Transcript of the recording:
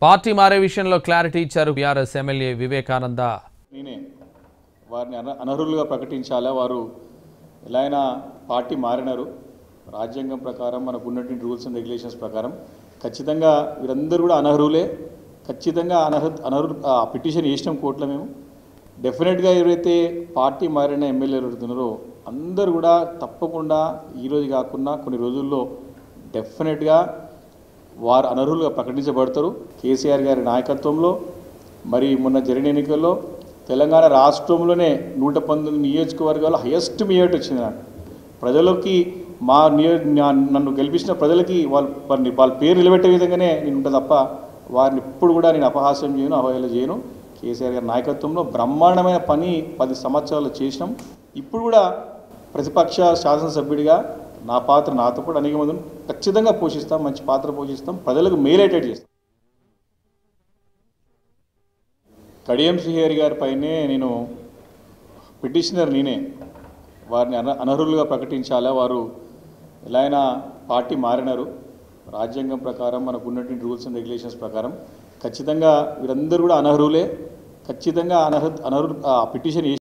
Party మారే విషయంలో clarity ఇచ్చారు బీఆర్ఎస్ ఎమ్మెల్యే వివేకానంద. నేనే వారిని అనర్హులుగా ప్రకటించాలా, వారు ఎలా అయినా పార్టీ మారినారు. రాజ్యాంగం ప్రకారం మనకు ఉన్నటువంటి రూల్స్ అండ్ రెగ్యులేషన్స్ ప్రకారం ఖచ్చితంగా వీరందరూ కూడా అనర్హులే. ఖచ్చితంగా అనర్హులు పిటిషన్ వేసినాం కోర్టులో. మేము డెఫినెట్గా ఎవరైతే పార్టీ మారిన ఎమ్మెల్యేలు ఎవరుతున్నారో అందరూ కూడా తప్పకుండా ఈరోజు కాకుండా కొన్ని రోజుల్లో డెఫినెట్గా వారు అనర్హులుగా ప్రకటించబడతారు. కేసీఆర్ గారి నాయకత్వంలో మరి మొన్న జరిగిన ఎన్నికల్లో తెలంగాణ రాష్ట్రంలోనే 119 నియోజకవర్గాల్లో హైయెస్ట్ మెజారిటీ వచ్చింది. నాకు ప్రజలకి నన్ను గెలిపించిన ప్రజలకి వాళ్ళ పేరు నిలబెట్టే విధంగానే నేను ఉంటా తప్ప వారిని ఇప్పుడు కూడా నేను అపహాస్యం చేయను, అవహేళన చేయను. కేసీఆర్ గారి నాయకత్వంలో బ్రహ్మాండమైన పని 10 సంవత్సరాలు చేసినాం. ఇప్పుడు కూడా ప్రతిపక్ష శాసనసభ్యుడిగా నా పాత్ర నాతో కూడా అనేక మందిని ఖచ్చితంగా పోషిస్తాం, మంచి పాత్ర పోషిస్తాం, ప్రజలకు మేలేటెడ్ చేస్తాం. కడియం శ్రీహరి గారి పైనే నేను పిటిషనర్, నేనే వారిని అనర్హులుగా ప్రకటించాలా, వారు ఎలా అయినా పార్టీ మారినారు. రాజ్యాంగం ప్రకారం మనకు ఉన్నటువంటి రూల్స్ అండ్ రెగ్యులేషన్స్ ప్రకారం ఖచ్చితంగా వీరందరూ కూడా అనర్హులే. ఖచ్చితంగా అనర్హులు పిటిషన్